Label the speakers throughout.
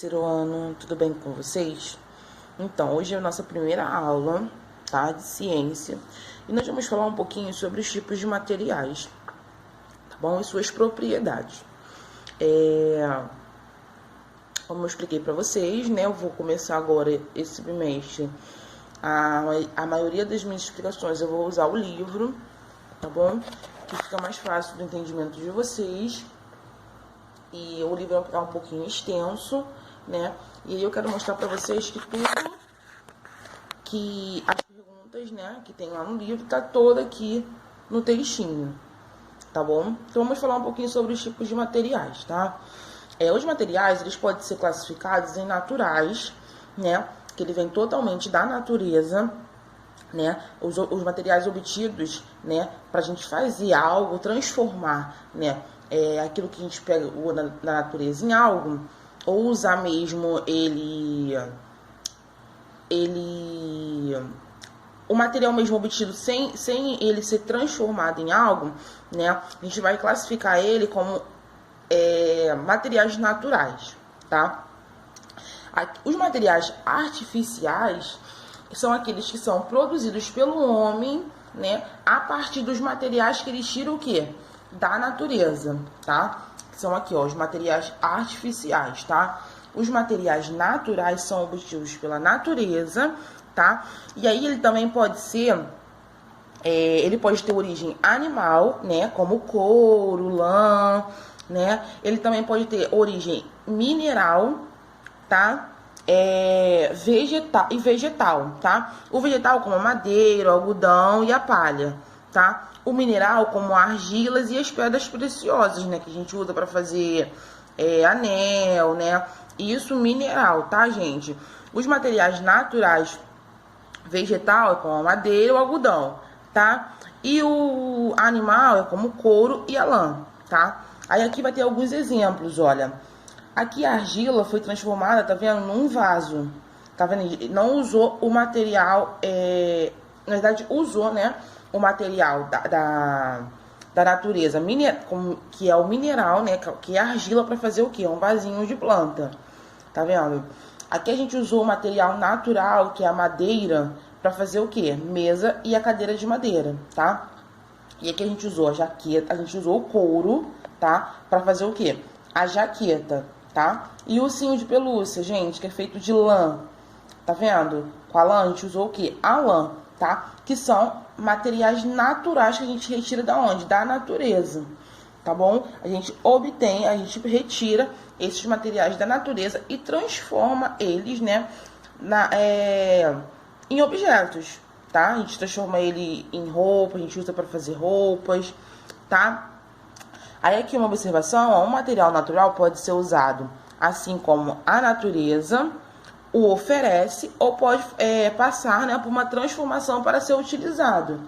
Speaker 1: Terceiro ano, tudo bem com vocês? Então, hoje é a nossa primeira aula, tá, de ciência, e nós vamos falar um pouquinho sobre os tipos de materiais, tá bom? E suas propriedades. Como eu expliquei para vocês, né, eu vou começar agora esse bimestre. A maioria das minhas explicações eu vou usar o livro, tá bom? Que fica mais fácil do entendimento de vocês. E o livro é um pouquinho extenso, né? E aí eu quero mostrar para vocês que tudo que as perguntas, né, que tem lá no livro, tá toda aqui no textinho, tá bom? Então vamos falar um pouquinho sobre os tipos de materiais, tá? Os materiais, eles podem ser classificados em naturais, né? Que ele vem totalmente da natureza, né? Os materiais obtidos, né, pra gente fazer algo, transformar, né? Aquilo que a gente pega na natureza em algo, ou usar mesmo o material mesmo obtido sem ele ser transformado em algo, né? A gente vai classificar ele como materiais naturais, tá? Os materiais artificiais são aqueles que são produzidos pelo homem, né? A partir dos materiais que eles tiram o quê? Da natureza, tá? São aqui, ó, os materiais artificiais, tá? Os materiais naturais são obtidos pela natureza, tá? E aí ele também pode ser, ele pode ter origem animal, né? Como couro, lã, né? Ele também pode ter origem mineral, tá? Vegetal, tá? O vegetal como a madeira, o algodão e a palha, tá? O mineral como argilas e as pedras preciosas, né? Que a gente usa para fazer anel, né? Isso mineral, tá, gente? Os materiais naturais vegetal é como a madeira e o algodão, tá? E o animal é como o couro e a lã, tá? Aí aqui vai ter alguns exemplos, olha. Aqui a argila foi transformada, tá vendo? Num vaso, tá vendo? Não usou o material, na verdade usou, né? O material da natureza, que é o mineral, né? Que é a argila para fazer o quê? Um vasinho de planta, tá vendo? Aqui a gente usou o material natural, que é a madeira, para fazer o quê? Mesa e a cadeira de madeira, tá? E aqui a gente usou a jaqueta, a gente usou o couro, tá? Para fazer o quê? A jaqueta, tá? E o ursinho de pelúcia, gente, que é feito de lã, tá vendo? Com a lã a gente usou o quê? A lã, tá? Que são materiais naturais que a gente retira da onde? Da natureza, tá bom? A gente retira esses materiais da natureza e transforma eles, né, em objetos, tá? A gente transforma ele em roupa, a gente usa para fazer roupas, tá? Aí aqui uma observação, ó, um material natural pode ser usado assim como a natureza o oferece ou pode passar, né, por uma transformação para ser utilizado,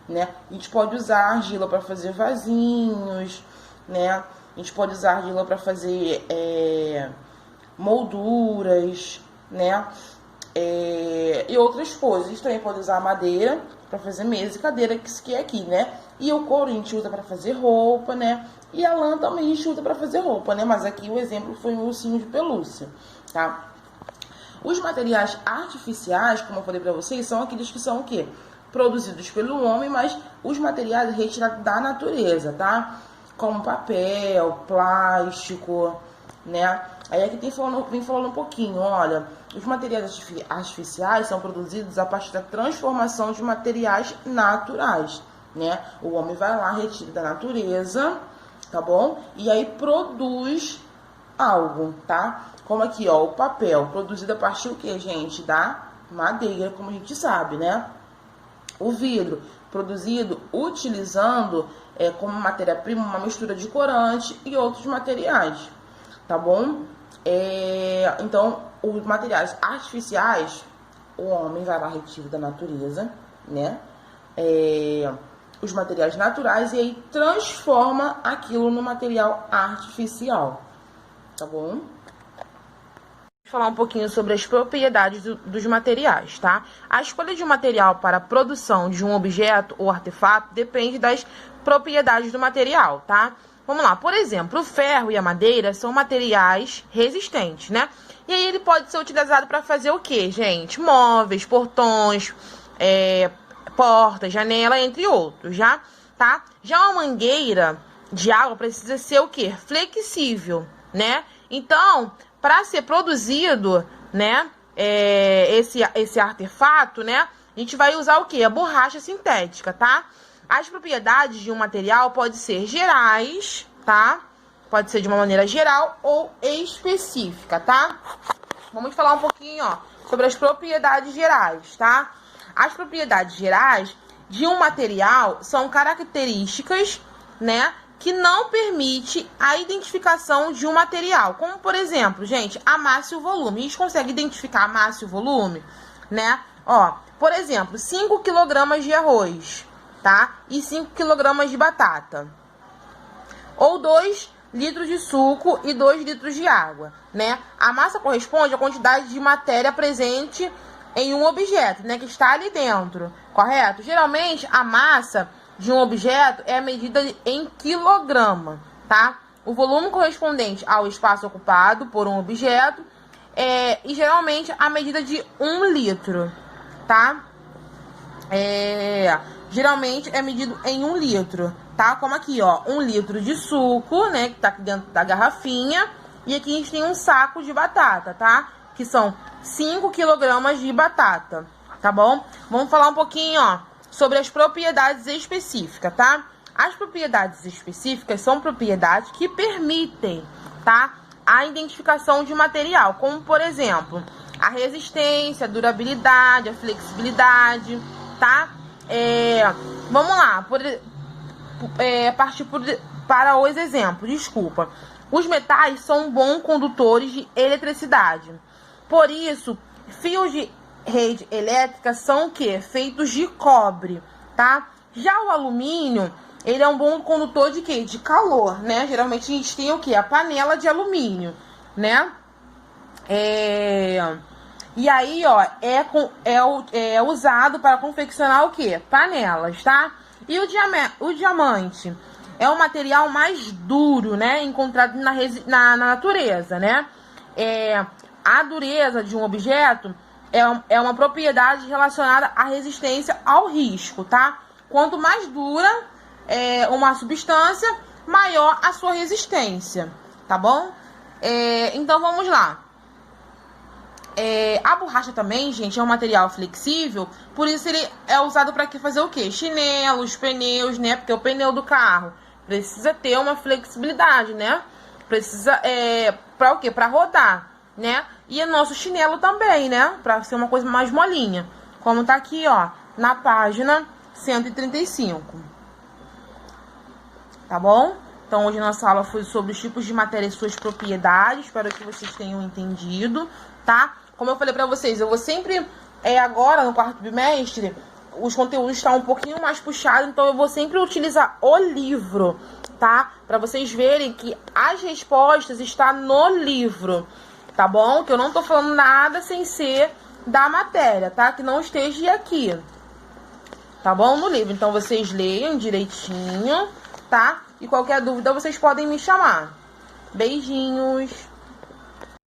Speaker 1: né? A gente pode usar argila para fazer vasinhos, né? A gente pode usar argila para fazer molduras, né? E outras coisas. A gente também pode usar madeira para fazer mesa e cadeira, que é aqui, né? E o couro a gente usa para fazer roupa, né? E a lã também a gente usa para fazer roupa, né? Mas aqui o exemplo foi um ursinho de pelúcia, tá? Os materiais artificiais, como eu falei para vocês, são aqueles que são o quê? Produzidos pelo homem, mas os materiais retirados da natureza, tá? Como papel, plástico, né? Aí aqui vem falando um pouquinho, olha, os materiais artificiais são produzidos a partir da transformação de materiais naturais, né? O homem vai lá, retira da natureza, tá bom? E aí produz algo, tá? Como aqui, ó, o papel, produzido a partir do que, gente? Da madeira, como a gente sabe, né? O vidro, produzido utilizando como matéria-prima uma mistura de corante e outros materiais, tá bom? Então, os materiais artificiais, o homem vai lá, retira da natureza, né? Os materiais naturais e aí transforma aquilo no material artificial, tá bom? Falar um pouquinho sobre as propriedades dos materiais, tá? A escolha de um material para a produção de um objeto ou artefato depende das propriedades do material, tá?
Speaker 2: Vamos lá, por exemplo, o ferro e a madeira são materiais resistentes, né? E aí ele pode ser utilizado para fazer o quê, gente? Móveis, portões, portas, janela, entre outros, tá? Já uma mangueira de água precisa ser o quê? Flexível, né? Então, para ser produzido, né, esse artefato, né, a gente vai usar o quê? A borracha sintética, tá? As propriedades de um material podem ser gerais, tá? Pode ser de uma maneira geral ou específica, tá? Vamos falar um pouquinho, ó, sobre as propriedades gerais, tá? As propriedades gerais de um material são características, né, que não permite a identificação de um material. Como, por exemplo, gente, a massa e o volume. A gente consegue identificar a massa e o volume, né? Ó, por exemplo, 5 kg de arroz, tá? E 5 kg de batata. Ou 2 litros de suco e 2 litros de água, né? A massa corresponde à quantidade de matéria presente em um objeto, né? Que está ali dentro, correto? Geralmente, a massa de um objeto é medida em quilograma, tá? O volume correspondente ao espaço ocupado por um objeto e geralmente a medida de 1 litro, tá? Geralmente é medido em 1 litro, tá? Como aqui, ó, 1 litro de suco, né, que tá aqui dentro da garrafinha, e aqui a gente tem um saco de batata, tá? Que são 5 kg de batata, tá bom? Vamos falar um pouquinho, ó, sobre as propriedades específicas, tá? As propriedades específicas são propriedades que permitem, tá, a identificação de material, como, por exemplo, a resistência, a durabilidade, a flexibilidade, tá? Vamos lá, partir para os exemplos, desculpa. Os metais são bons condutores de eletricidade. Por isso, fios de rede elétrica são o quê? Feitos de cobre, tá? Já o alumínio, ele é um bom condutor de quê? De calor, né? Geralmente a gente tem o quê? A panela de alumínio, né? E aí, ó, é usado para confeccionar o quê? Panelas, tá? E o diamante é o material mais duro, né? Encontrado na natureza, né? A dureza de um objeto é uma propriedade relacionada à resistência ao risco, tá? Quanto mais dura uma substância, maior a sua resistência, tá bom? Então, vamos lá. A borracha também, gente, é um material flexível, por isso ele é usado para fazer o quê? Chinelos, pneus, né? Porque o pneu do carro precisa ter uma flexibilidade, né? Precisa, para o quê? Para rodar, né? E o nosso chinelo também, né? Para ser uma coisa mais molinha, como tá aqui, ó, na página 135. Tá bom? Então, hoje nossa aula foi sobre os tipos de matéria e suas propriedades. Espero que vocês tenham entendido, tá? Como eu falei pra vocês, eu vou sempre, agora no quarto bimestre, os conteúdos estão um pouquinho mais puxados, então eu vou sempre utilizar o livro, tá? Pra vocês verem que as respostas estão no livro, tá bom? Que eu não tô falando nada sem ser da matéria, tá? Que não esteja aqui, tá bom? No livro. Então, vocês leiam direitinho, tá? E qualquer dúvida, vocês podem me chamar. Beijinhos!